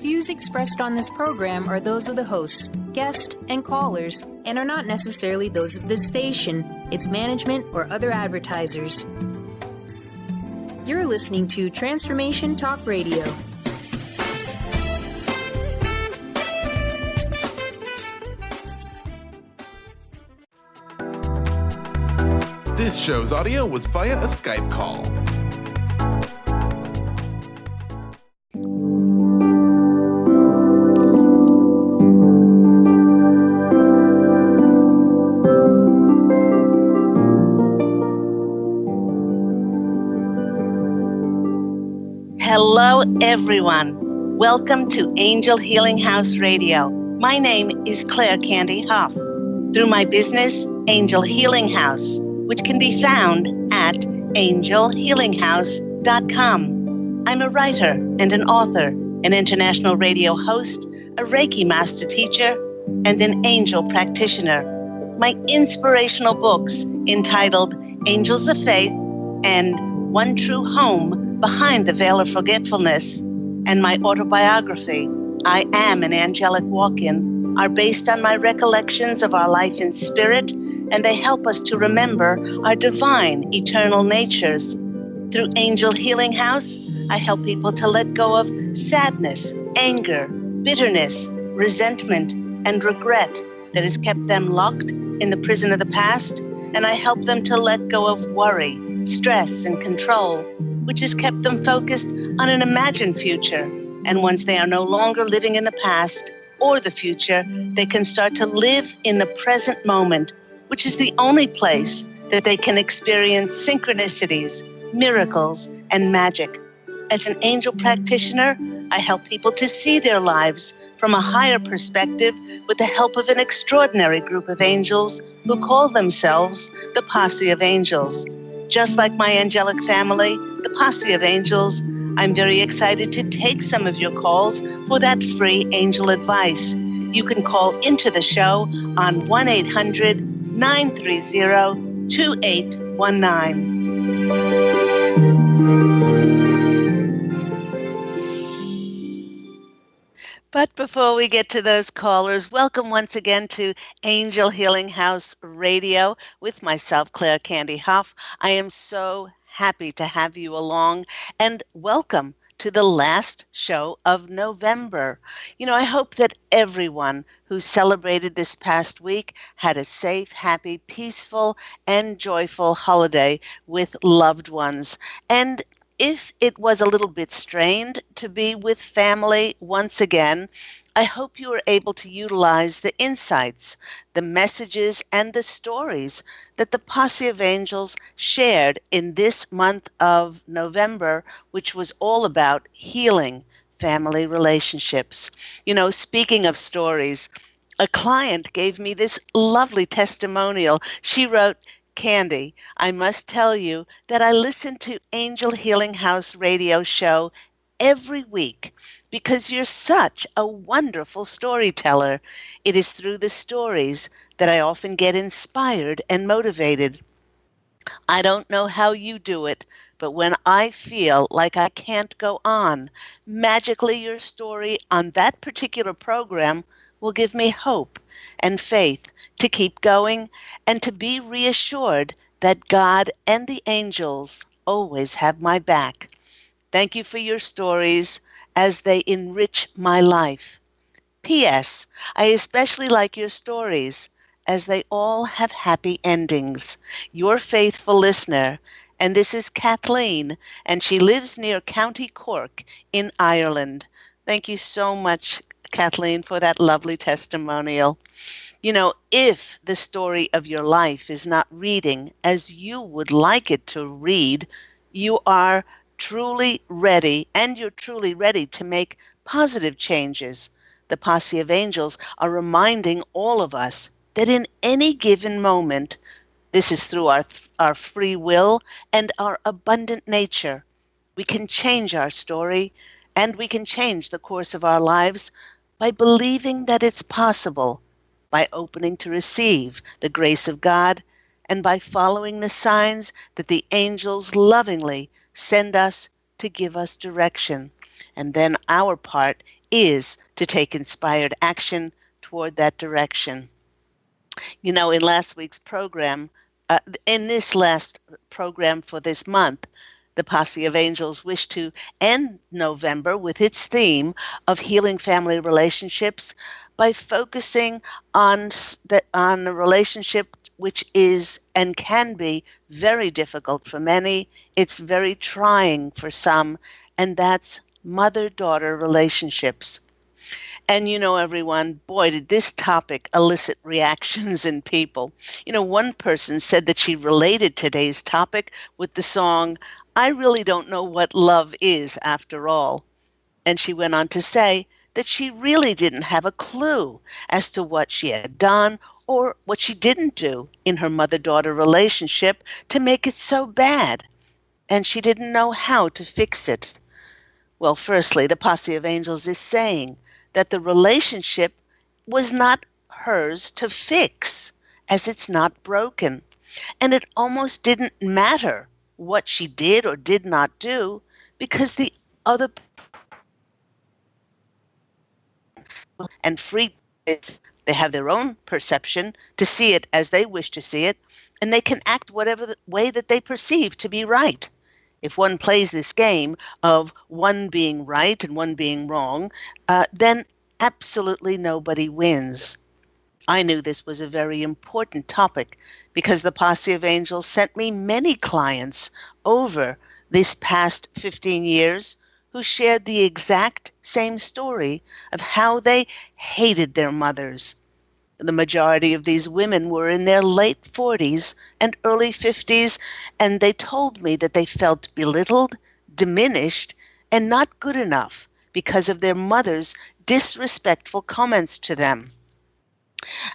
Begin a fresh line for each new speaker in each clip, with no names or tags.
views expressed on this program are those of the hosts, guests, and callers, and are not necessarily those of this station, its management, or other advertisers. You're listening to Transformation Talk Radio.
This show's audio was via a Skype call.
Hello, everyone. Welcome to Angel Healing House Radio. My name is Candy Hough. Through my business, Angel Healing House, which can be found at angelhealinghouse.com. I'm a writer and an author, an international radio host, a Reiki master teacher, and an angel practitioner. My inspirational books entitled Angels of Faith and One True Home Behind the Veil of Forgetfulness, and my autobiography, I Am an Angelic Walk-In, are based on my recollections of our life in spirit, and they help us to remember our divine, eternal natures. Through Angel Healing House, I help people to let go of sadness, anger, bitterness, resentment, and regret that has kept them locked in the prison of the past, and I help them to let go of worry, stress, and control, which has kept them focused on an imagined future. And once they are no longer living in the past or the future, they can start to live in the present moment, which is the only place that they can experience synchronicities, miracles, and magic. As an angel practitioner, I help people to see their lives from a higher perspective with the help of an extraordinary group of angels who call themselves the Posse of Angels. Just like my angelic family, the Posse of Angels, I'm very excited to take some of your calls for that free angel advice. You can call into the show on 1-800-930-2819. But before we get to those callers, welcome once again to Angel Healing House Radio with myself, Candy Hough. I am so happy to have you along, and welcome to the last show of November. I hope that everyone who celebrated this past week had a safe, happy, peaceful, and joyful holiday with loved ones. And if it was a little bit strained to be with family once again, I hope you were able to utilize the insights, the messages, and the stories that the Posse of Angels shared in this month of November, which was all about healing family relationships. Speaking of stories, a client gave me this lovely testimonial. She wrote, "Candy, I must tell you that I listen to Angel Healing House radio show every week because you're such a wonderful storyteller. It is through the stories that I often get inspired and motivated. I don't know how you do it, but when I feel like I can't go on, magically your story on that particular program will give me hope and faith to keep going and to be reassured that God and the angels always have my back. Thank you for your stories as they enrich my life. P.S. I especially like your stories as they all have happy endings. Your faithful listener, and this is Kathleen, and she lives near County Cork in Ireland." Thank you so much, Kathleen, for that lovely testimonial. If the story of your life is not reading as you would like it to read, you are truly ready, and you're truly ready to make positive changes. The Posse of Angels are reminding all of us that in any given moment, this is through our free will and our abundant nature, we can change our story and we can change the course of our lives by believing that it's possible, by opening to receive the grace of God, and by following the signs that the angels lovingly send us to give us direction. And then our part is to take inspired action toward that direction. You know, in this last program for this month, the Posse of Angels wished to end November with its theme of healing family relationships by focusing on a relationship which is and can be very difficult for many. It's very trying for some, and that's mother-daughter relationships. And you know, everyone, boy, did this topic elicit reactions in people. You know, one person said that she related today's topic with the song, I really don't know what love is after all. And she went on to say that she really didn't have a clue as to what she had done or what she didn't do in her mother-daughter relationship to make it so bad. And she didn't know how to fix it. Well, firstly, the Posse of Angels is saying that the relationship was not hers to fix, as it's not broken. And it almost didn't matter what she did or did not do because the other and free they have their own perception to see it as they wish to see it, and they can act whatever way that they perceive to be right. If one plays this game of one being right and one being wrong, then absolutely nobody wins. I knew this was a very important topic because the Posse of Angels sent me many clients over this past 15 years who shared the exact same story of how they hated their mothers. The majority of these women were in their late 40s and early 50s, and they told me that they felt belittled, diminished, and not good enough because of their mother's disrespectful comments to them.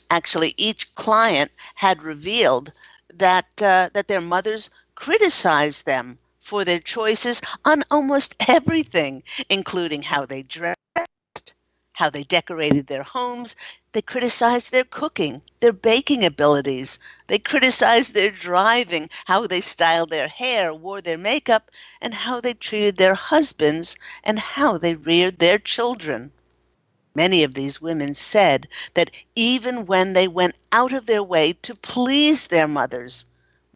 Actually, each client had revealed that their mothers criticized them for their choices on almost everything, including how they dressed, how they decorated their homes. They criticized their cooking, their baking abilities. They criticized their driving, how they styled their hair, wore their makeup, and how they treated their husbands and how they reared their children. Many of these women said that even when they went out of their way to please their mothers,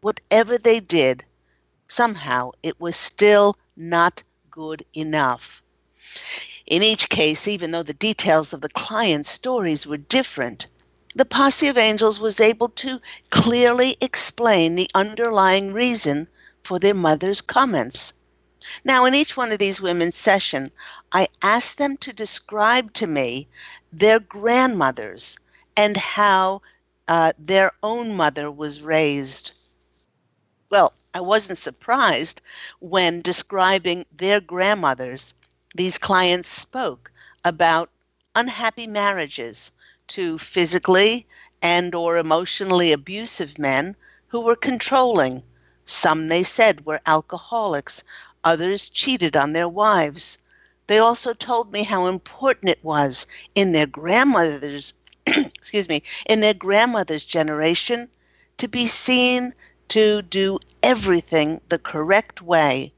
whatever they did, somehow it was still not good enough. In each case, even though the details of the client's stories were different, the Posse of Angels was able to clearly explain the underlying reason for their mother's comments. Now, in each one of these women's session, I asked them to describe to me their grandmothers and how their own mother was raised. Well, I wasn't surprised when describing their grandmothers, these clients spoke about unhappy marriages to physically and or emotionally abusive men who were controlling. Some, they said, were alcoholics. Others cheated on their wives. They also told me how important it was in their grandmother's in their grandmother's generation to be seen to do everything the correct way.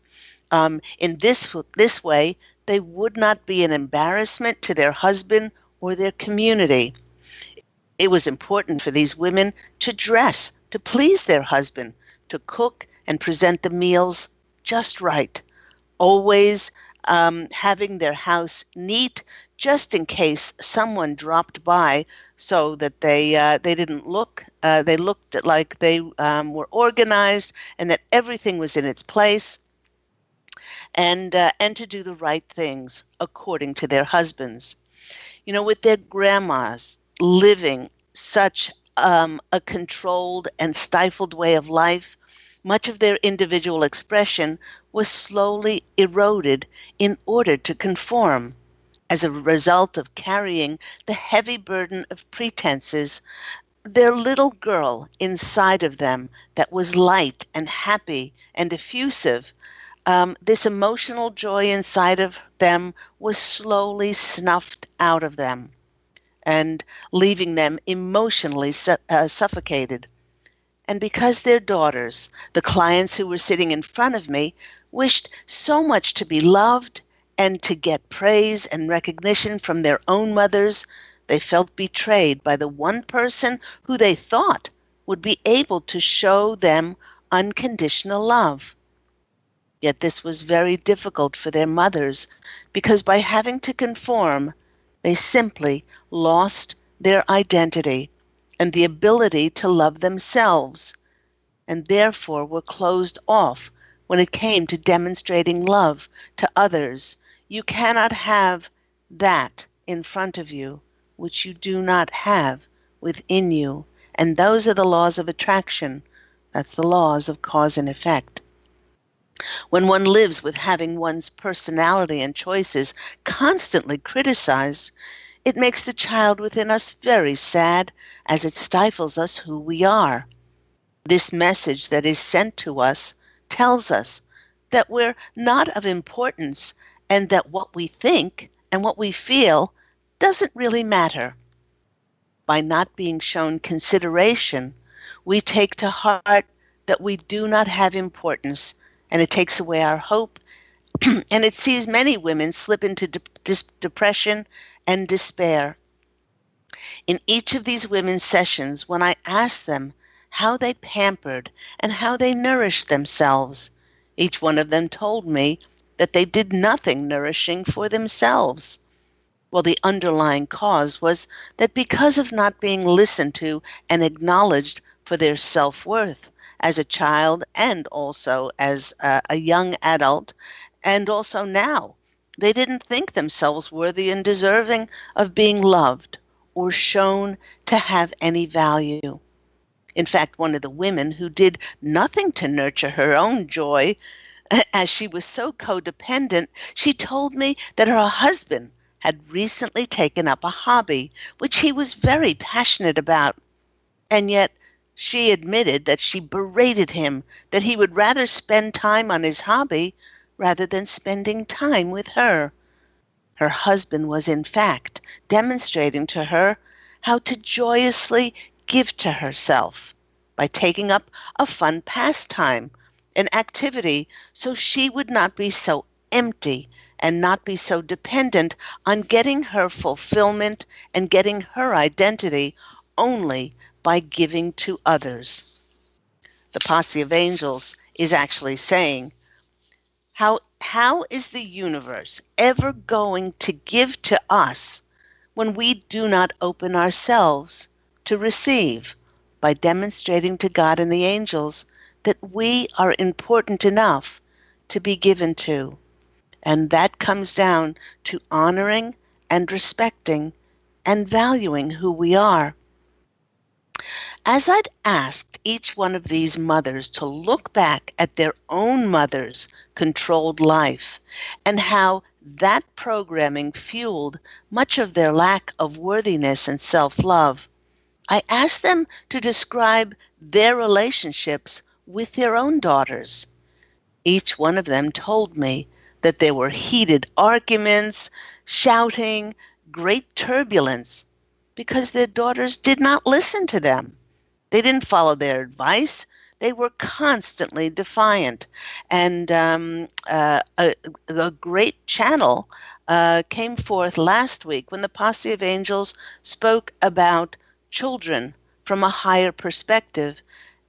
In this way, they would not be an embarrassment to their husband or their community. It was important for these women to dress, to please their husband, to cook and present the meals just right, always having their house neat just in case someone dropped by so that they didn't look, they looked like they were organized and that everything was in its place, and to do the right things according to their husbands. You know, with their grandmas living such a controlled and stifled way of life, much of their individual expression was slowly eroded in order to conform. As a result of carrying the heavy burden of pretenses, their little girl inside of them that was light and happy and effusive, this emotional joy inside of them was slowly snuffed out of them and leaving them emotionally suffocated. And because their daughters, the clients who were sitting in front of me, wished so much to be loved And to get praise and recognition from their own mothers, they felt betrayed by the one person who they thought would be able to show them unconditional love. Yet this was very difficult for their mothers because by having to conform, they simply lost their identity and the ability to love themselves, and therefore were closed off when it came to demonstrating love to others. You cannot have that in front of you which you do not have within you. And those are the laws of attraction. That's the laws of cause and effect. When one lives with having one's personality and choices constantly criticized, it makes the child within us very sad, as it stifles us who we are. This message that is sent to us tells us that we're not of importance and that what we think and what we feel doesn't really matter. By not being shown consideration, we take to heart that we do not have importance, and it takes away our hope, and it sees many women slip into depression and despair. In each of these women's sessions, when I asked them how they pampered and how they nourished themselves, each one of them told me that they did nothing nourishing for themselves. Well, the underlying cause was that because of not being listened to and acknowledged for their self-worth as a child and also as a young adult, and also now, they didn't think themselves worthy and deserving of being loved or shown to have any value. In fact, one of the women who did nothing to nurture her own joy, as she was so codependent, she told me that her husband had recently taken up a hobby which he was very passionate about, and yet she admitted that she berated him that he would rather spend time on his hobby rather than spending time with her. Her husband was in fact demonstrating to her how to joyously give to herself by taking up a fun pastime, an activity, so she would not be so empty and not be so dependent on getting her fulfillment and getting her identity only by giving to others. The Posse of Angels is actually saying, how is the universe ever going to give to us when we do not open ourselves to receive by demonstrating to God and the angels that we are important enough to be given to? And that comes down to honoring and respecting and valuing who we are. As I'd asked each one of these mothers to look back at their own mother's controlled life and how that programming fueled much of their lack of worthiness and self-love, I asked them to describe their relationships with their own daughters. Each one of them told me that there were heated arguments, shouting, great turbulence, because their daughters did not listen to them. They didn't follow their advice. They were constantly defiant. And a great channel came forth last week when the Posse of Angels spoke about children from a higher perspective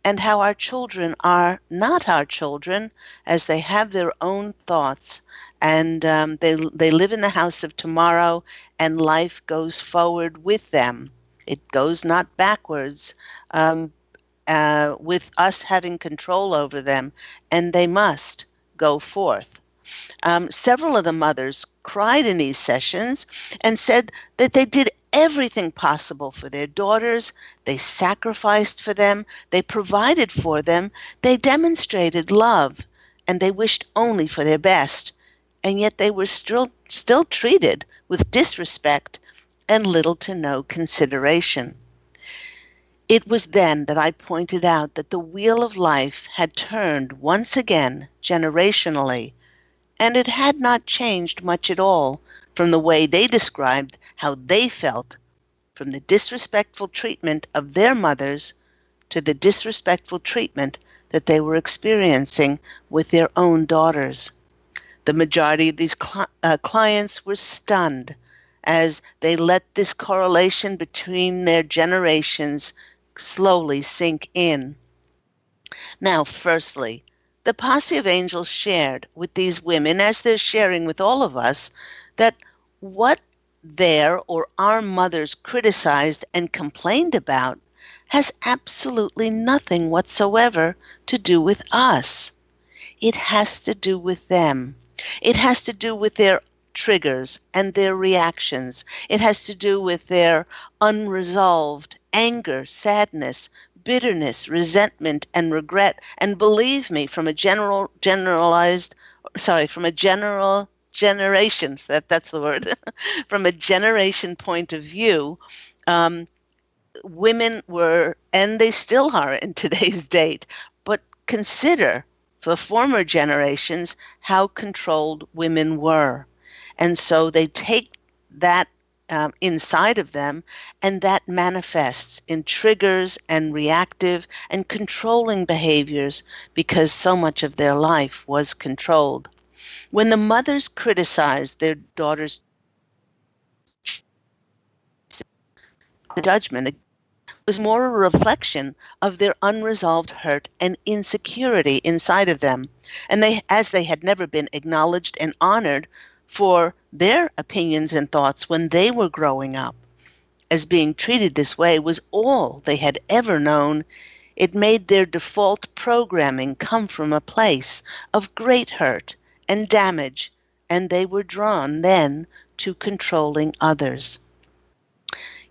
and how our children are not our children, as they have their own thoughts, and they live in the house of tomorrow, and life goes forward with them. It goes not backwards, with us having control over them, and they must go forth. Several of the mothers cried in these sessions and said that they did everything possible for their daughters. They sacrificed for them. They provided for them. They demonstrated love, and they wished only for their best. And yet they were still treated with disrespect and little to no consideration. It was then that I pointed out that the wheel of life had turned once again generationally, and it had not changed much at all from the way they described how they felt, from the disrespectful treatment of their mothers to the disrespectful treatment that they were experiencing with their own daughters. The majority of these clients were stunned as they let this correlation between their generations slowly sink in. Now, firstly, the Posse of Angels shared with these women, as they're sharing with all of us, that what their or our mothers criticized and complained about has absolutely nothing whatsoever to do with us. It has to do with them. It has to do with their triggers and their reactions. It has to do with their unresolved anger, sadness, bitterness, resentment, and regret. And believe me, from a general generations, that's the word, from a generation point of view, um, women were, and they still are in today's date, but consider for former generations how controlled women were. And so they take that inside of them, and that manifests in triggers and reactive and controlling behaviors because so much of their life was controlled. When the mothers criticized their daughters' judgment, was more a reflection of their unresolved hurt and insecurity inside of them, and as they had never been acknowledged and honored for their opinions and thoughts when they were growing up. As being treated this way was all they had ever known, it made their default programming come from a place of great hurt and damage, and they were drawn then to controlling others.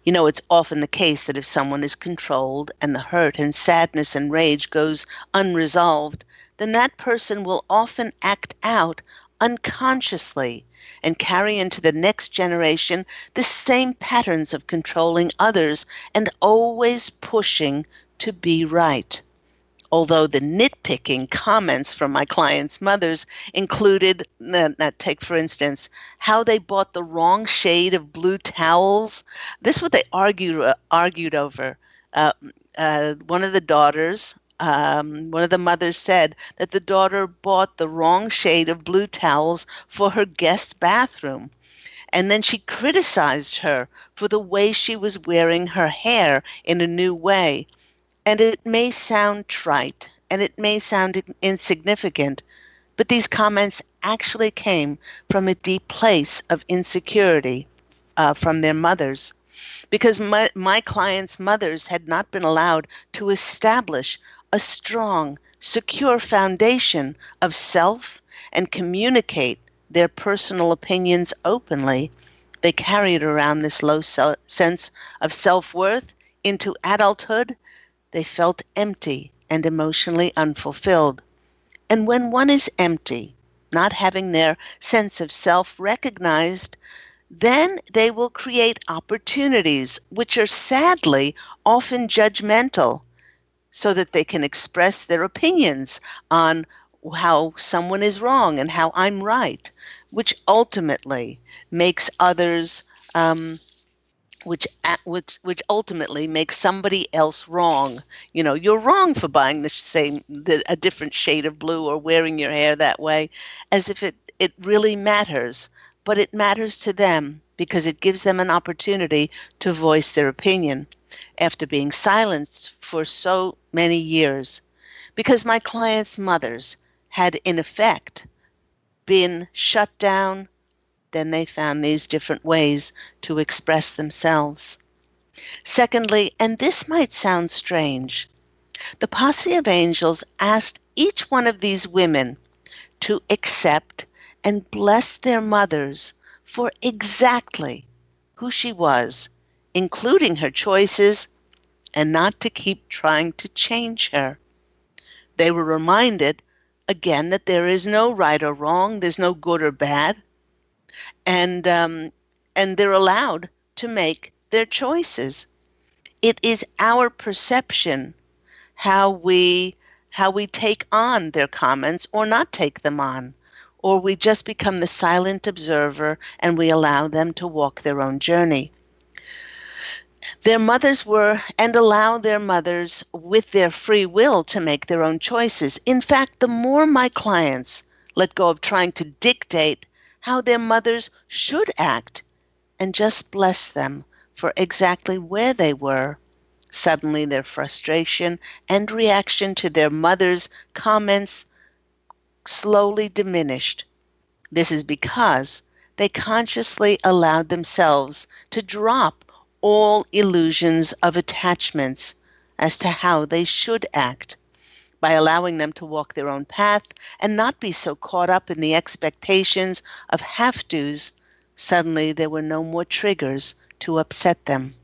You know, it's often the case that if someone is controlled and the hurt and sadness and rage goes unresolved, then that person will often act out unconsciously and carry into the next generation the same patterns of controlling others and always pushing to be right. Although the nitpicking comments from my clients' mothers included, take for instance, how they bought the wrong shade of blue towels. This is what they argued over. One of the daughters, one of the mothers said that the daughter bought the wrong shade of blue towels for her guest bathroom. And then she criticized her for the way she was wearing her hair in a new way. And it may sound trite, and it may sound insignificant, but these comments actually came from a deep place of insecurity from their mothers. Because my clients' mothers had not been allowed to establish a strong, secure foundation of self and communicate their personal opinions openly, they carried around this low sense of self-worth into adulthood. They felt empty and emotionally unfulfilled. And when one is empty, not having their sense of self recognized, then they will create opportunities which are sadly often judgmental so that they can express their opinions on how someone is wrong and how I'm right, which ultimately makes others which ultimately makes somebody else wrong. You know, you're wrong for buying a different shade of blue or wearing your hair that way, as if it really matters. But it matters to them because it gives them an opportunity to voice their opinion after being silenced for so many years. Because my clients' mothers had, in effect, been shut down, then they found these different ways to express themselves. Secondly, and this might sound strange, the Posse of Angels asked each one of these women to accept and bless their mothers for exactly who she was, including her choices, and not to keep trying to change her. They were reminded, again, that there is no right or wrong, there's no good or bad, and they're allowed to make their choices. It is our perception how we take on their comments or not take them on, or we just become the silent observer and we allow them to walk their own journey. Their mothers were, and allow their mothers with their free will to make their own choices. In fact, the more my clients let go of trying to dictate how their mothers should act, and just bless them for exactly where they were. Suddenly, their frustration and reaction to their mother's comments slowly diminished. This is because they consciously allowed themselves to drop all illusions of attachments as to how they should act. By allowing them to walk their own path and not be so caught up in the expectations of have-tos, suddenly there were no more triggers to upset them.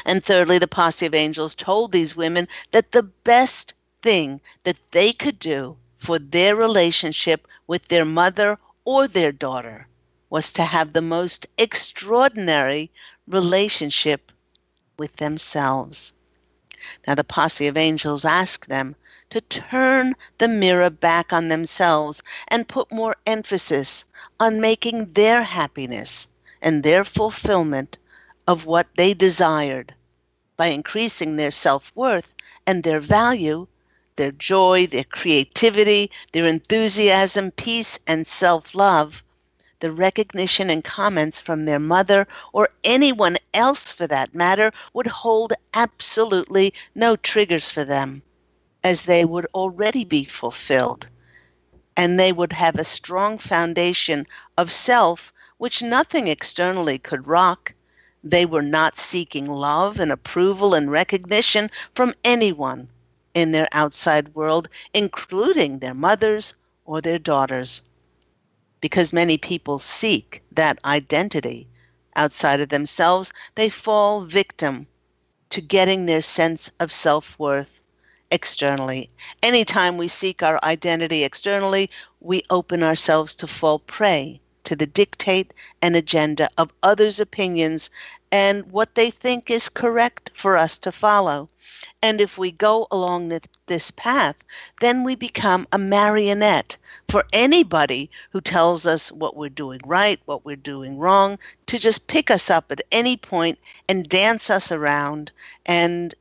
And thirdly, the Posse of Angels told these women that the best thing that they could do for their relationship with their mother or their daughter was to have the most extraordinary relationship with themselves. Now, the Posse of Angels asked them to turn the mirror back on themselves and put more emphasis on making their happiness and their fulfillment of what they desired by increasing their self-worth and their value, their joy, their creativity, their enthusiasm, peace, and self-love. The recognition and comments from their mother, or anyone else for that matter, would hold absolutely no triggers for them, as they would already be fulfilled. And they would have a strong foundation of self, which nothing externally could rock. They were not seeking love and approval and recognition from anyone in their outside world, including their mothers or their daughters. Because many people seek that identity outside of themselves, they fall victim to getting their sense of self-worth externally. Anytime we seek our identity externally, we open ourselves to fall prey to the dictate and agenda of others' opinions and what they think is correct for us to follow. And if we go along this path, then we become a marionette for anybody who tells us what we're doing right, what we're doing wrong, to just pick us up at any point and dance us around. And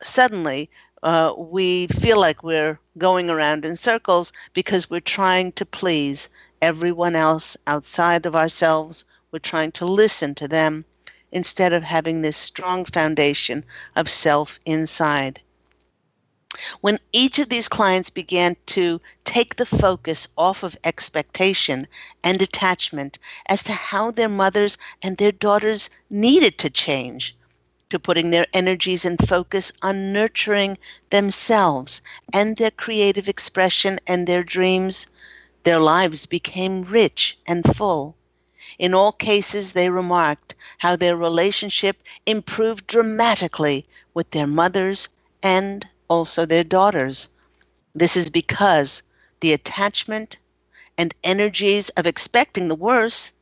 suddenly we feel like we're going around in circles because we're trying to please everyone else outside of ourselves. We're trying to listen to them instead of having this strong foundation of self inside. When each of these clients began to take the focus off of expectation and attachment as to how their mothers and their daughters needed to change, to putting their energies and focus on nurturing themselves and their creative expression and their dreams, their lives became rich and full. In all cases, they remarked how their relationship improved dramatically with their mothers and also their daughters. This is because the attachment and energies of expecting the worst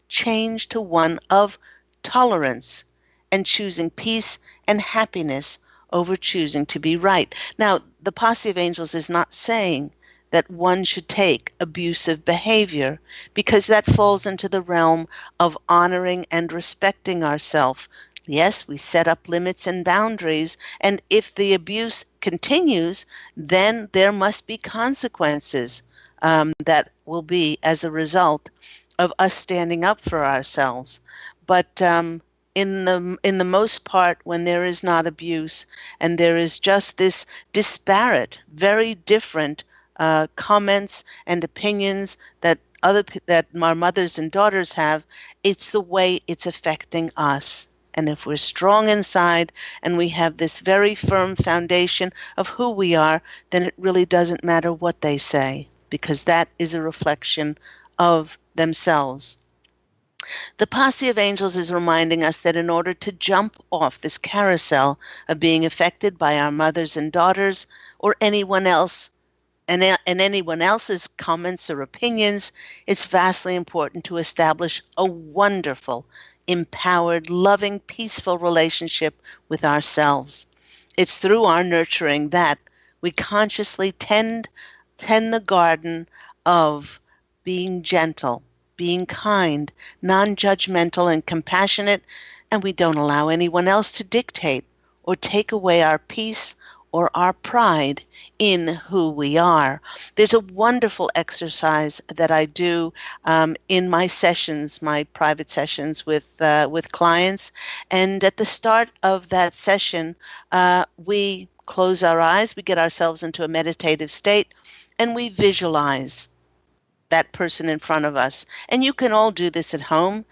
changed to one of tolerance and choosing peace and happiness over choosing to be right. Now, the Posse of Angels is not saying that one should take abusive behavior, because that falls into the realm of honoring and respecting ourselves. Yes, we set up limits and boundaries, and if the abuse continues, then there must be consequences that will be as a result of us standing up for ourselves. But in the most part, when there is not abuse and there is just this disparate, very different comments and opinions that our mothers and daughters have, it's the way it's affecting us. And if we're strong inside and we have this very firm foundation of who we are, then it really doesn't matter what they say, because that is a reflection of themselves. The Posse of Angels is reminding us that in order to jump off this carousel of being affected by our mothers and daughters or anyone else, and anyone else's comments or opinions, it's vastly important to establish a wonderful, empowered, loving, peaceful relationship with ourselves. It's through our nurturing that we consciously tend the garden of being gentle, being kind, non-judgmental, and compassionate, and we don't allow anyone else to dictate or take away our peace or our pride in who we are. There's a wonderful exercise that I do in my sessions, my private sessions with clients. And at the start of that session, we close our eyes, we get ourselves into a meditative state, and we visualize that person in front of us. And you can all do this at home.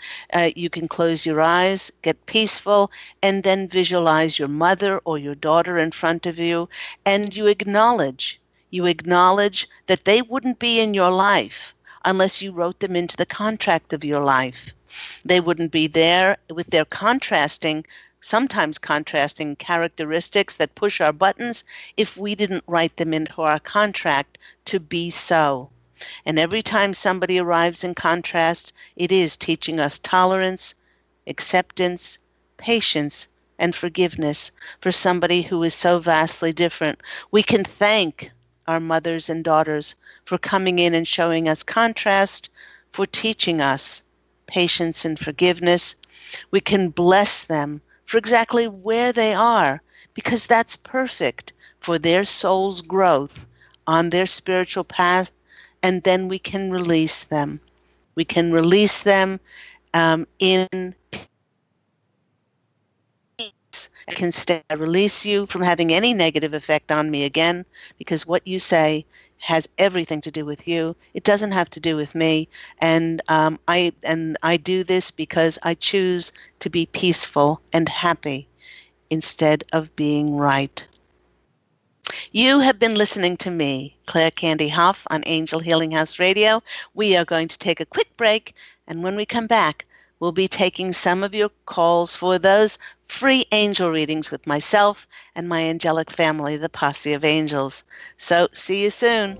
You can close your eyes, get peaceful, and then visualize your mother or your daughter in front of you, and you acknowledge that they wouldn't be in your life unless you wrote them into the contract of your life. They wouldn't be there with their sometimes contrasting characteristics that push our buttons if we didn't write them into our contract to be so. And every time somebody arrives in contrast, it is teaching us tolerance, acceptance, patience, and forgiveness for somebody who is so vastly different. We can thank our mothers and daughters for coming in and showing us contrast, for teaching us patience and forgiveness. We can bless them for exactly where they are, because that's perfect for their soul's growth on their spiritual path. And then we can release them. We can release them in peace. I release you from having any negative effect on me again, because what you say has everything to do with you. It doesn't have to do with me. And I do this because I choose to be peaceful and happy instead of being right. You have been listening to me, Claire Candy Hough, on Angel Healing House Radio. We are going to take a quick break, and when we come back, we'll be taking some of your calls for those free angel readings with myself and my angelic family, the Posse of Angels. So, see you soon.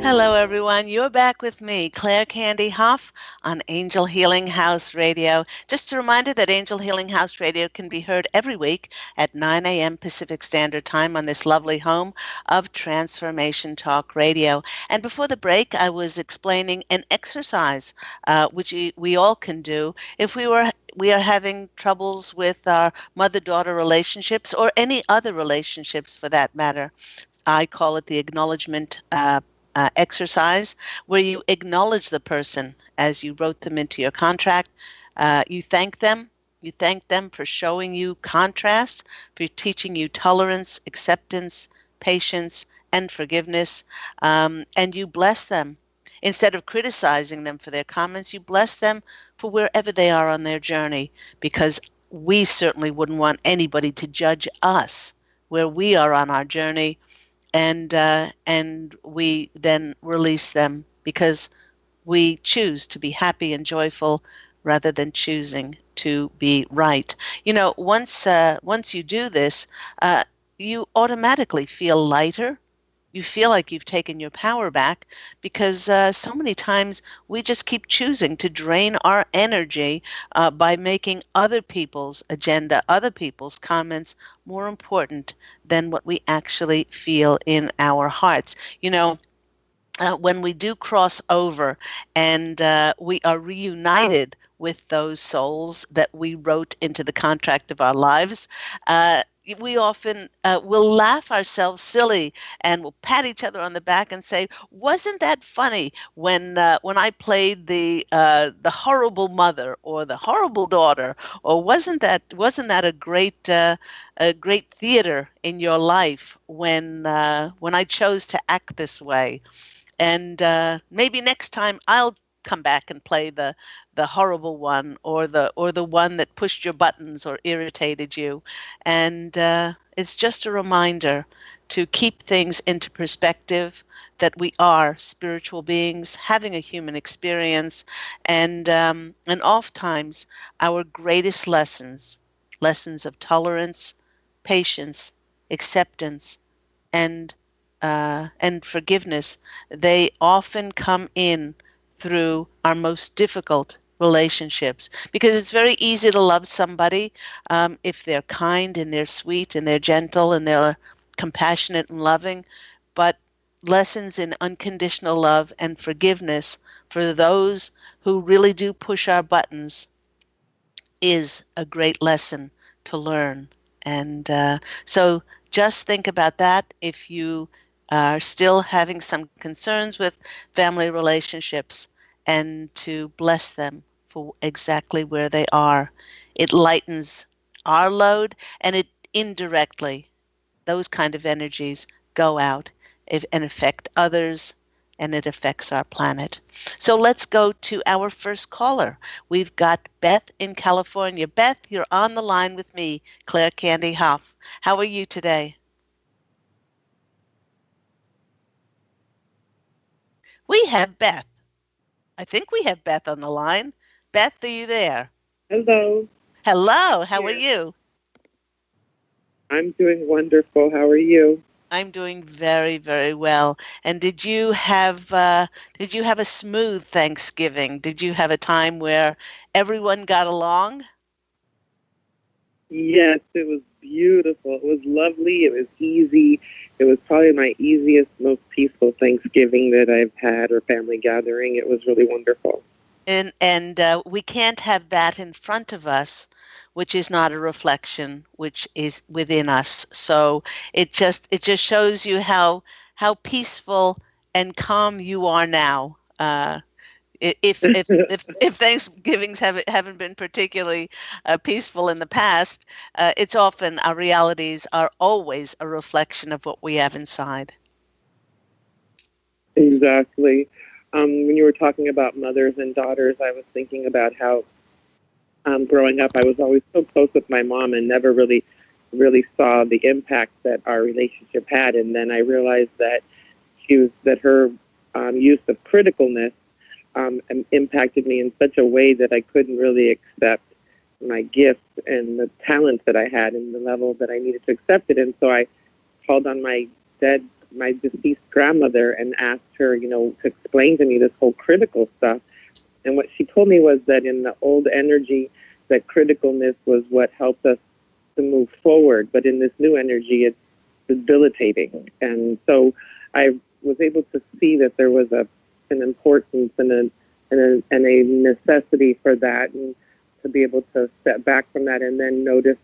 Hello, everyone. You're back with me, Claire Candy Hough, on Angel Healing House Radio. Just a reminder that Angel Healing House Radio can be heard every week at 9 a.m. Pacific Standard Time on this lovely home of Transformation Talk Radio. And before the break, I was explaining an exercise which we all can do if we are having troubles with our mother-daughter relationships, or any other relationships for that matter. I call it the acknowledgement exercise, where you acknowledge the person as you wrote them into your contract. You thank them. You thank them for showing you contrast, for teaching you tolerance, acceptance, patience, and forgiveness. And you bless them. Instead of criticizing them for their comments, you bless them for wherever they are on their journey, because we certainly wouldn't want anybody to judge us where we are on our journey. And we then release them because we choose to be happy and joyful rather than choosing to be right. You know, once you do this, you automatically feel lighter. You feel like you've taken your power back, because so many times we just keep choosing to drain our energy by making other people's agenda, other people's comments more important than what we actually feel in our hearts. You know, when we do cross over and we are reunited with those souls that we wrote into the contract of our lives, we often will laugh ourselves silly, and we'll pat each other on the back and say, "Wasn't that funny when I played the horrible mother or the horrible daughter, or wasn't that a great theater in your life when I chose to act this way?" And maybe next time I'll come back and play the horrible one, or the one that pushed your buttons or irritated you. And it's just a reminder to keep things into perspective, that we are spiritual beings having a human experience, and oftentimes our greatest lessons of tolerance, patience, acceptance, and forgiveness, they often come in through our most difficult relationships, because it's very easy to love somebody if they're kind and they're sweet and they're gentle and they're compassionate and loving, but lessons in unconditional love and forgiveness for those who really do push our buttons is a great lesson to learn. And so just think about that if you are still having some concerns with family relationships, and to bless them for exactly where they are. It lightens our load, and it indirectly, those kind of energies go out and affect others, and it affects our planet. So let's go to our first caller. We've got Beth in California. Beth, you're on the line with me, Claire Candy Hough. How are you today? We have Beth. I think we have Beth on the line. Beth, are you there?
Hello.
Hello, how are
Here.
you?
I'm doing wonderful. How are you?
I'm doing very, very well. And did you have a smooth Thanksgiving? Did you have a time where everyone got along?
Yes, it was beautiful. It was lovely. It was easy. It was probably my easiest, most peaceful Thanksgiving that I've had, or family gathering. It was really wonderful.
And we can't have that in front of us, which is not a reflection, which is within us. So it just shows you how peaceful and calm you are now. If Thanksgivings haven't been particularly peaceful in the past, it's often our realities are always a reflection of what we have inside.
Exactly. When you were talking about mothers and daughters, I was thinking about how growing up, I was always so close with my mom and never really saw the impact that our relationship had. And then I realized that her use of criticalness impacted me in such a way that I couldn't really accept my gifts and the talents that I had and the level that I needed to accept it. And so I called on my deceased grandmother and asked her, to explain to me this whole critical stuff. And what she told me was that in the old energy, that criticalness was what helped us to move forward. But in this new energy, it's debilitating. And so I was able to see that there was an importance and a necessity for that, and to be able to step back from that and then notice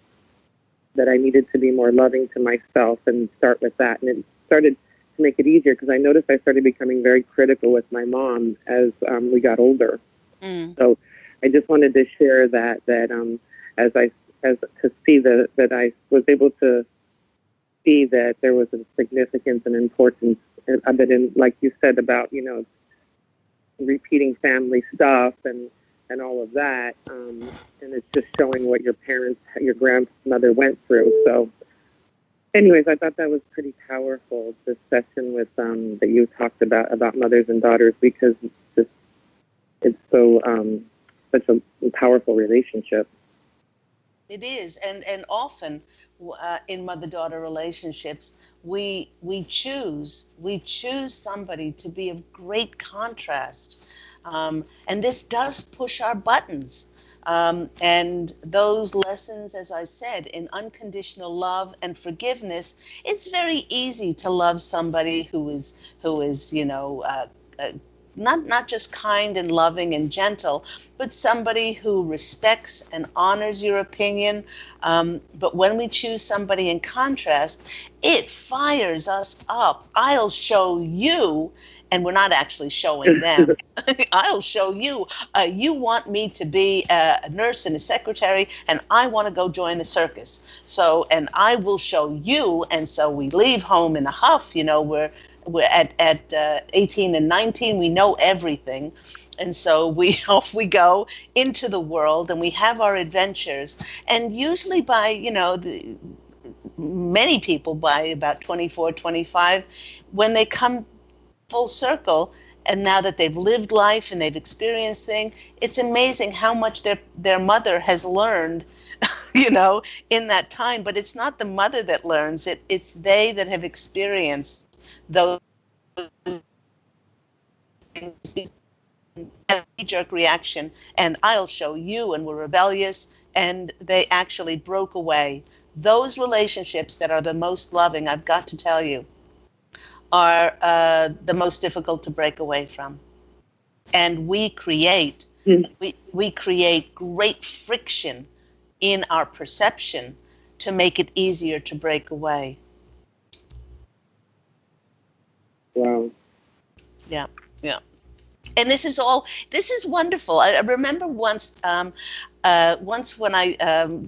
that I needed to be more loving to myself and start with that. And it started to make it easier because I noticed I started becoming very critical with my mom as we got older. So I just wanted to share that to see that I was able to see that there was a significance and importance of it, and like you said about repeating family stuff and all of that, and it's just showing what your grandmother went through. So, anyways, I thought that was pretty powerful, this session with that you talked about mothers and daughters, because it's so such a powerful relationship.
It is, and often in mother-daughter relationships, we choose somebody to be of great contrast, and this does push our buttons. And those lessons, as I said, in unconditional love and forgiveness, it's very easy to love somebody who is not just kind and loving and gentle, but somebody who respects and honors your opinion. But when we choose somebody in contrast, it fires us up. I'll show you, and we're not actually showing them. I'll show you. You want me to be a nurse and a secretary, and I want to go join the circus. So, and I will show you. And so we leave home in a huff. We're at 18 and 19. We know everything. And so off we go into the world, and we have our adventures. And usually many people by about 24, 25, when they come full circle, and now that they've lived life and they've experienced things, it's amazing how much their mother has learned, in that time. But it's not the mother that learns it, it's they that have experienced those things, a knee-jerk reaction, and I'll show you, and were rebellious, and they actually broke away. Those relationships that are the most loving, I've got to tell you, are the most difficult to break away from. And we create great friction in our perception to make it easier to break away.
Wow.
Yeah, yeah. And this is wonderful. I remember once when I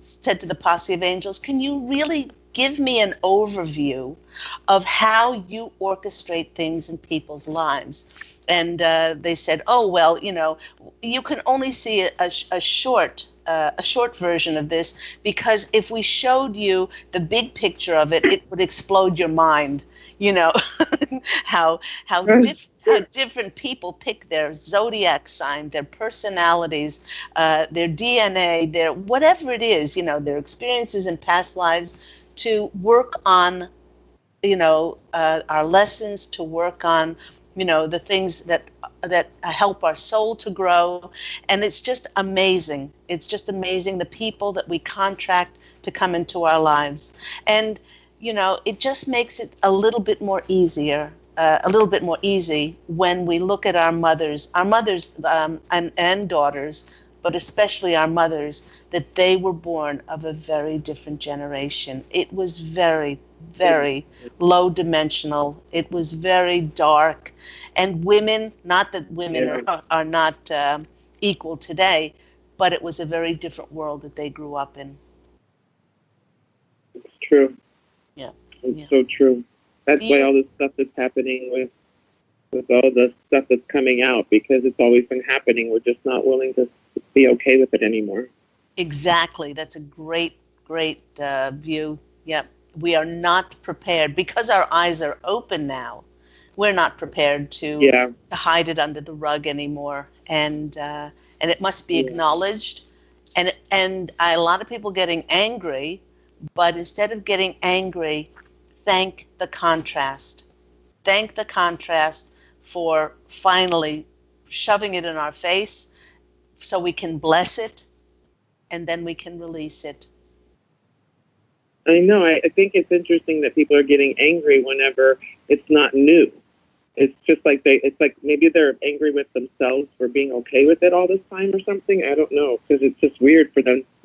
said to the Posse of Angels, can you really give me an overview of how you orchestrate things in people's lives? And they said, oh, well, you can only see a short version of this, because if we showed you the big picture of it, it would explode your mind. how different people pick their zodiac sign, their personalities, their DNA, their whatever it is, their experiences in past lives, to work on, our lessons, to work on, the things that help our soul to grow. And it's just amazing. It's just amazing, the people that we contract to come into our lives. And it just makes it a little bit more easy when we look at our mothers and daughters, but especially our mothers, that they were born of a very different generation. It was very, very low dimensional. It was very dark. And women, not that women are not equal today, but it was a very different world that they grew up in.
It's true.
Yeah.
It's so true. That's why all this stuff that's happening with all the stuff that's coming out, because it's always been happening. We're just not willing to be okay with it anymore.
Exactly. That's a great view. Yep. We are not prepared, because our eyes are open now. We're not prepared to hide it under the rug anymore, and it must be acknowledged. And a lot of people getting angry, but instead of getting angry, thank the contrast. Thank the contrast for finally shoving it in our face, so we can bless it, and then we can release it.
I know. I think it's interesting that people are getting angry whenever it's not new. It's just like it's like maybe they're angry with themselves for being okay with it all this time or something. I don't know, because it's just weird for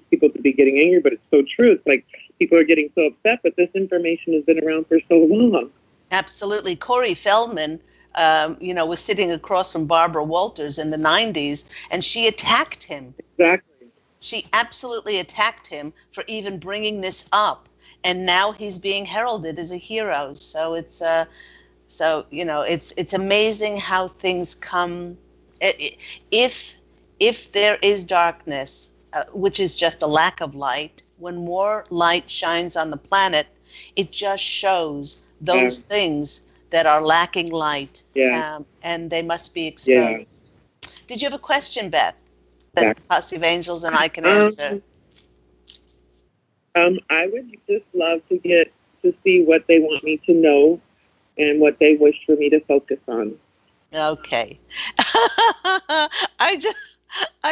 people to be getting angry, but it's so true. It's like people are getting so upset, but this information has been around for so long.
Absolutely. Corey Feldman, was sitting across from Barbara Walters in the 90s, and she attacked him.
Exactly.
She absolutely attacked him for even bringing this up, and now he's being heralded as a hero. So it's it's amazing how things come. If there is darkness, which is just a lack of light, when more light shines on the planet, it just shows those things that are lacking light, and they must be exposed. Did you have a question, Beth, that Posse of Angels and I can answer?
I would just love to get to see what they want me to know and what they wish for me to focus on.
Okay. I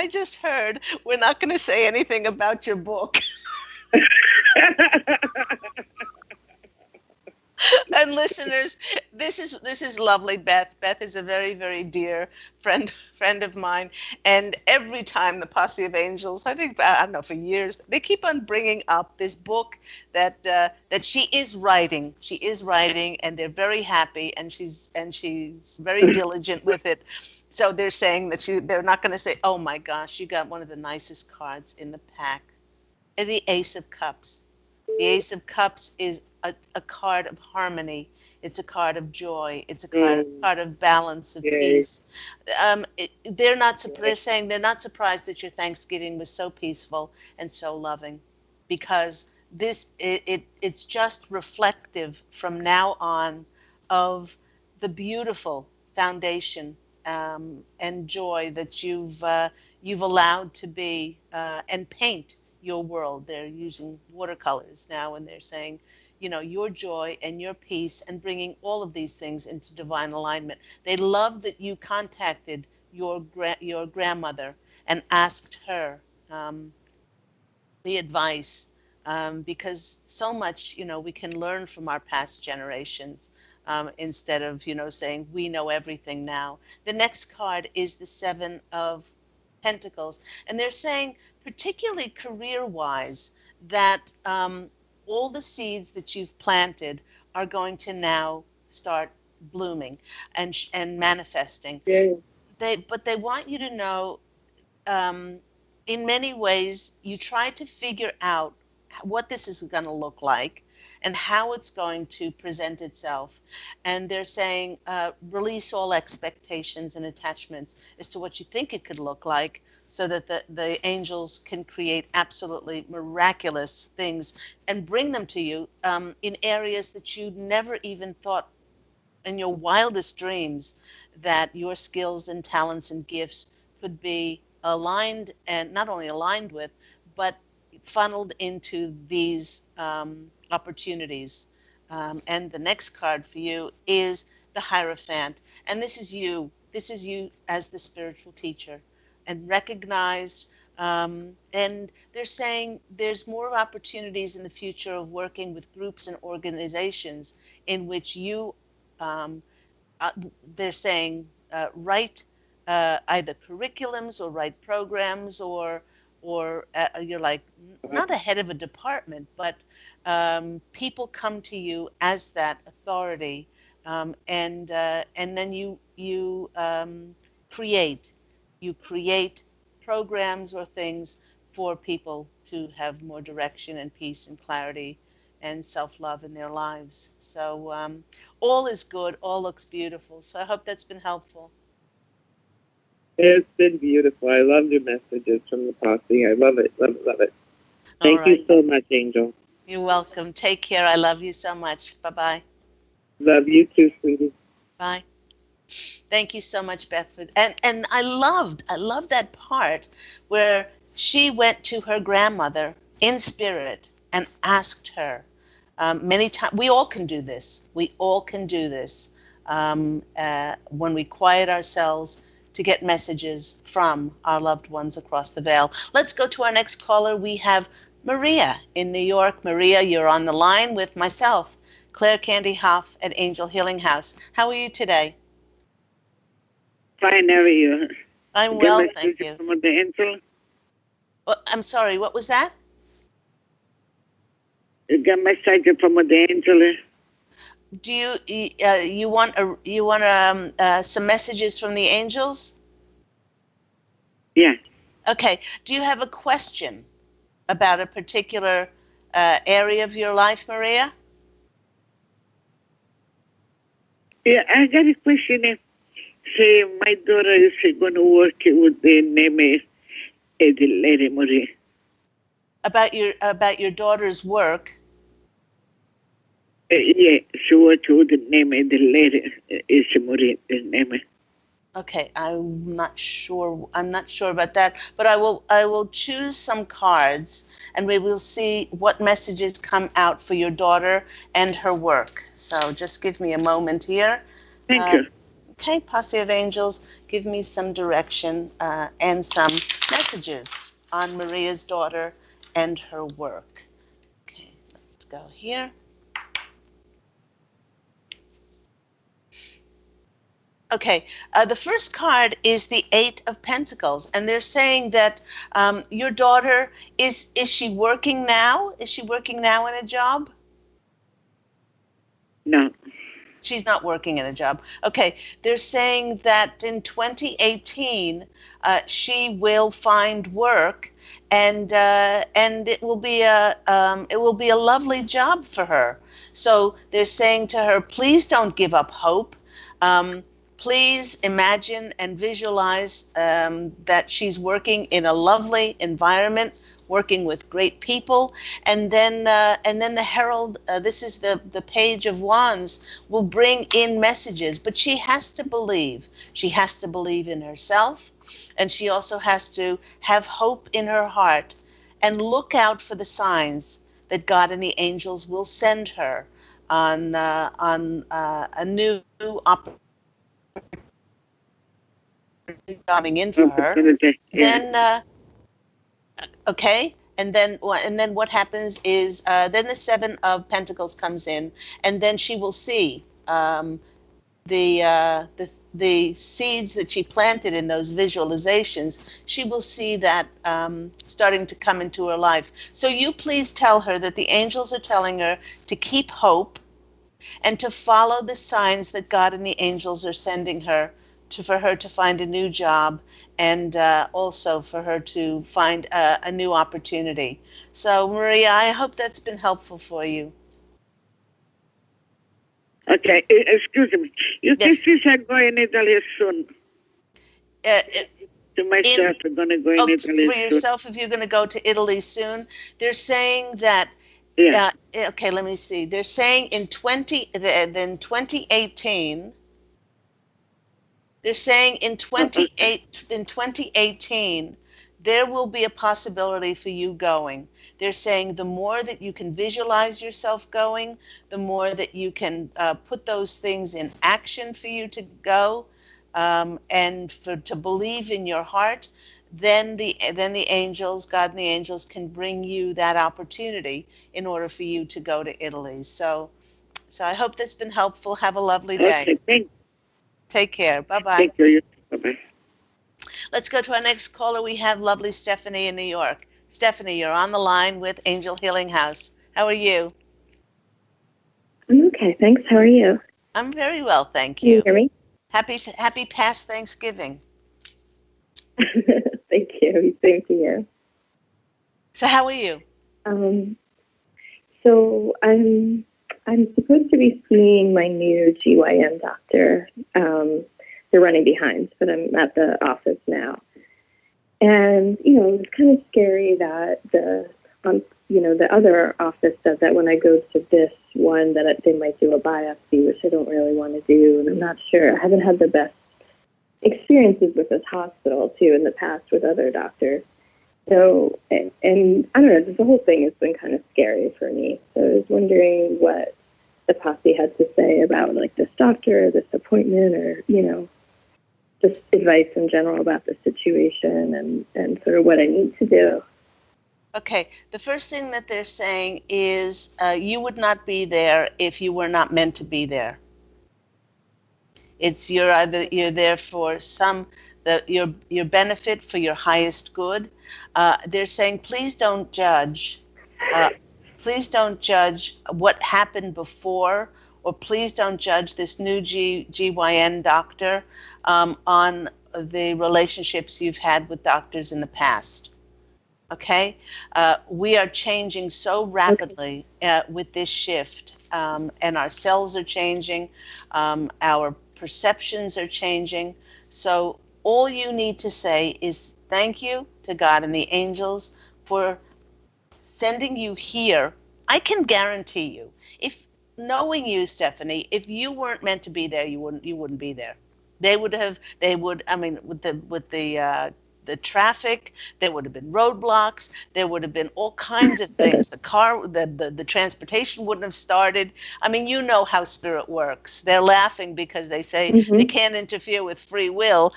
just heard we're not going to say anything about your book. And listeners, this is lovely, Beth. Beth is a very, very dear friend of mine. And every time the Posse of Angels, I don't know, for years, they keep on bringing up this book that she is writing. She is writing, and they're very happy, and she's very diligent with it. So they're saying that they're not going to say, "Oh my gosh, you got one of the nicest cards in the pack," the Ace of Cups. The Ace of Cups is a card of harmony. It's a card of joy. It's a card of balance, of peace. They're saying they're not surprised that your Thanksgiving was so peaceful and so loving, because it's just reflective from now on of the beautiful foundation and joy that you've allowed to be and paint your world. They're using watercolors now, and they're saying, your joy and your peace, and bringing all of these things into divine alignment. They love that you contacted your grandmother and asked her the advice, because so much, we can learn from our past generations. instead of, saying we know everything now. The next card is the Seven of Pentacles. And they're saying, particularly career-wise, that all the seeds that you've planted are going to now start blooming and manifesting.
Yeah.
But they want you to know, in many ways, you try to figure out what this is going to look like and how it's going to present itself. And they're saying, release all expectations and attachments as to what you think it could look like, so that the angels can create absolutely miraculous things and bring them to you in areas that you never even thought in your wildest dreams that your skills and talents and gifts could be aligned, and not only aligned with, but funneled into these opportunities. And the next card for you is the Hierophant. And this is you. This is you as the spiritual teacher and recognized. And they're saying there's more opportunities in the future of working with groups and organizations in which you they're saying write either curriculums or write programs, or you're like not a head of a department, but people come to you as that authority, and then you create programs or things for people to have more direction and peace and clarity and self-love in their lives. So all is good, all looks beautiful. So I hope that's been helpful.
It's been beautiful. I love your messages from the posse. I love it, love it, love it. Thank you so much, Angel.
You're welcome. Take care. I love you so much. Bye-bye.
Love you too, sweetie.
Bye. Thank you so much, Bethford. And I loved that part where she went to her grandmother in spirit and asked her many times. We all can do this. We all can do this when we quiet ourselves to get messages from our loved ones across the veil. Let's go to our next caller. We have Maria in New York. Maria, you're on the line with myself, Claire Candy Hough at Angel Healing House. How are you today?
Fine, how are you?
I'm well, thank you.
From the angel?
Well, I'm sorry, what was that?
You got a message from the angel?
Do you want some messages from the angels?
Yeah.
Okay. Do you have a question about a particular area of your life, Maria?
Yeah, I got a question. Say, my daughter is going to work with the name of the Lady Marie.
About your daughter's work.
Yeah, she works with the name of the Lady is Marie. The name.
Okay, I'm not sure about that, but I will choose some cards, and we will see what messages come out for your daughter and her work. So just give me a moment here.
Thank you.
Okay, Posse of Angels, give me some direction and some messages on Maria's daughter and her work. Okay, let's go here. Okay, the first card is the Eight of Pentacles, and they're saying that your daughter, is she working now? Is she working now in a job?
No.
She's not working in a job. Okay, they're saying that in 2018 she will find work, and it will be a lovely job for her. So they're saying to her, please don't give up hope. Please imagine and visualize that she's working in a lovely environment, working with great people, and then the herald, this is the Page of Wands, will bring in messages, but she has to believe. She has to believe in herself, and she also has to have hope in her heart and look out for the signs that God and the angels will send her on a new opportunity coming in for her. Then okay, and then what happens is then the Seven of Pentacles comes in, and then she will see the seeds that she planted in those visualizations, she will see that starting to come into her life. So you please tell her that the angels are telling her to keep hope and to follow the signs that God and the angels are sending her for her to find a new job, and also for her to find a new opportunity. So Maria, I hope that's been helpful for you.
Okay, excuse me. You
Yes.
can see I'm going in Italy soon. To myself, I'm going to go in Italy
for
soon.
yourself, if you're going to go to Italy soon, they're saying that.
Yeah.
Okay, let me see. They're saying in 2018. They're saying in 2018, there will be a possibility for you going. They're saying the more that you can visualize yourself going, the more that you can put those things in action for you to go, and to believe in your heart, then the angels, God and the angels, can bring you that opportunity in order for you to go to Italy. So I hope that's been helpful. Have a lovely day.
Okay, thank you.
Take care. Bye-bye.
Thank you. Bye-bye.
Let's go to our next caller. We have lovely Stephanie in New York. Stephanie, you're on the line with Angel Healing House. How are you?
I'm okay, thanks. How are you?
I'm very well, thank
Can you
you.
hear me?
Happy past Thanksgiving.
Thank you. Same to you.
So how are you?
So I'm supposed to be seeing my new GYN doctor. They're running behind, but I'm at the office now. And, it's kind of scary that the other office said that when I go to this one that they might do a biopsy, which I don't really want to do. And I'm not sure. I haven't had the best experiences with this hospital, too, in the past with other doctors. So, and I don't know, the whole thing has been kind of scary for me. So I was wondering what the Posse had to say about, like, this doctor, this appointment, or, just advice in general about the situation and sort of what I need to do.
Okay, the first thing that they're saying is you would not be there if you were not meant to be there. You're there for your benefit, for your highest good. They're saying, please don't judge. Please don't judge what happened before, or please don't judge this new GYN doctor on the relationships you've had with doctors in the past. Okay? We are changing so rapidly with this shift, and our cells are changing, our perceptions are changing. So all you need to say is thank you to God and the angels for sending you here. I can guarantee you, if knowing you, Stephanie, if you weren't meant to be there, you wouldn't be there. I mean, with the traffic, there would have been roadblocks, there would have been all kinds of things. The transportation wouldn't have started. I mean, you know how spirit works. They're laughing because they say they can't interfere with free will,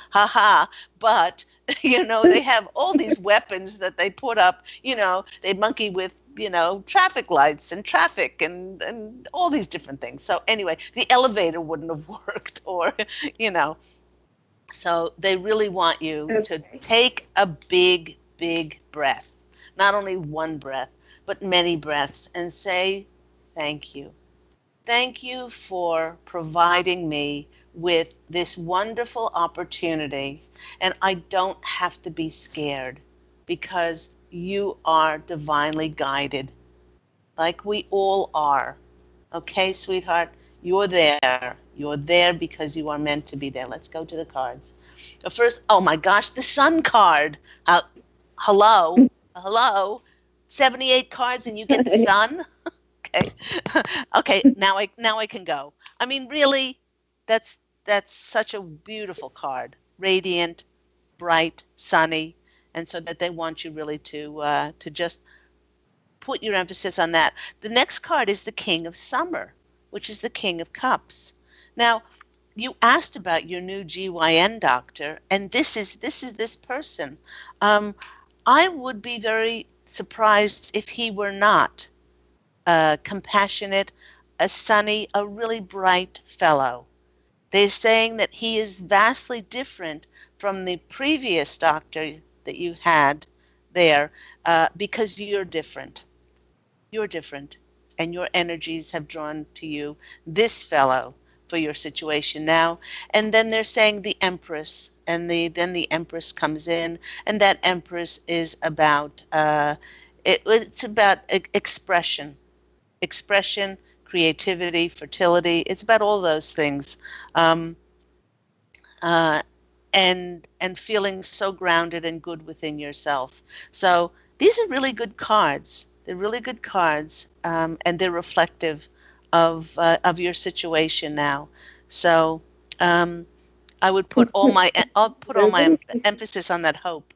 but they have all these weapons that they put up, they monkey with traffic lights and traffic and all these different things. So anyway, the elevator wouldn't have worked, or so they really want you to take a big, big breath, not only one breath, but many breaths, and say, thank you. Thank you for providing me with this wonderful opportunity. And I don't have to be scared because you are divinely guided, like we all are. Okay, sweetheart? You're there. You're there because you are meant to be there. Let's go to the cards. So first, oh my gosh, the sun card. Hello? 78 cards and you get the sun? Okay. Okay, now I can go. I mean, really, that's such a beautiful card. Radiant, bright, sunny, and so that they want you really to just put your emphasis on that. The next card is the King of Summer, which is the King of Cups. Now, you asked about your new GYN doctor, and this is this person. I would be very surprised if he were not compassionate, a sunny, a really bright fellow. They're saying that he is vastly different from the previous doctor that you had there because you're different. You're different. And your energies have drawn to you this fellow for your situation now. And then they're saying the Empress. And then the Empress comes in. And that Empress is about, it's about expression. Expression, creativity, fertility. It's about all those things. Um, uh, and feeling so grounded and good within yourself. So these are really good cards. They're really good cards, and they're reflective of your situation now. So I would put I'll put all my emphasis on that hope.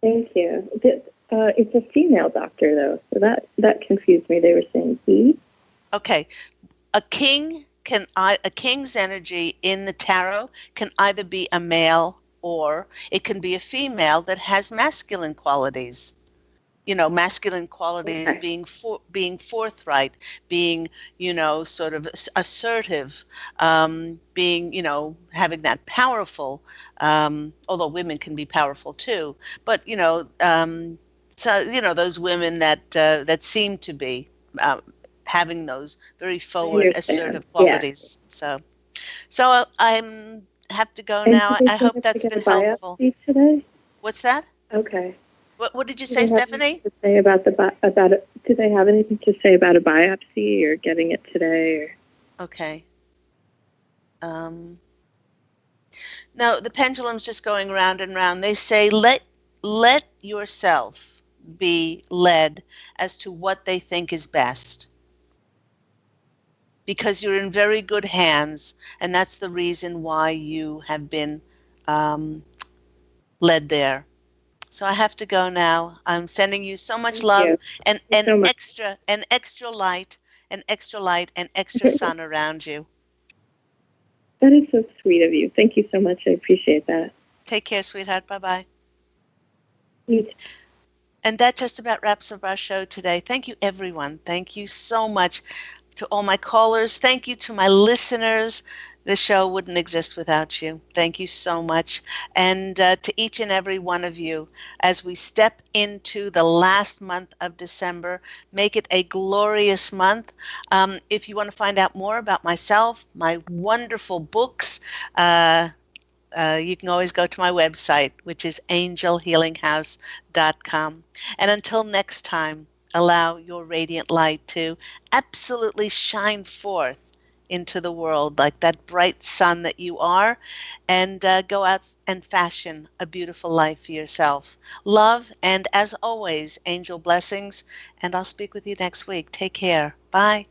Thank you. It's a female doctor, though, so that confused me. They were saying he.
Okay, a king's energy in the tarot can either be a male or it can be a female that has masculine qualities. Masculine qualities
Okay.
being forthright, being, sort of assertive, being, having that powerful, although women can be powerful too, but, so, those women that seem to be having those very forward, assertive qualities.
Yeah.
So I'm have to go
And
now.
do they
I
still
hope
have to
that's
get
been
a biopsy
helpful.
today?
What's that?
Okay.
What did you
Do
say,
they have
Stephanie?
anything to say about it? Do they have anything to say about a biopsy or getting it today?
Okay. No, the pendulum's just going round and round. They say let yourself be led as to what they think is best, because you're in very good hands, and that's the reason why you have been led there. So I have to go now. I'm sending you so much
Thank
love
you.
and
Thank you so much.
extra light and extra sun around you.
That is so sweet of you. Thank you so much. I appreciate that.
Take care, sweetheart. Bye-bye.
You too.
And that just about wraps up our show today. Thank you, everyone. Thank you so much to all my callers. Thank you to my listeners. The show wouldn't exist without you. Thank you so much. And to each and every one of you, as we step into the last month of December, make it a glorious month. If you want to find out more about myself, my wonderful books, you can always go to my website, which is angelhealinghouse.com. And until next time, allow your radiant light to absolutely shine forth into the world like that bright sun that you are, and go out and fashion a beautiful life for yourself. Love, and as always, angel blessings, and I'll speak with you next week. Take care. Bye.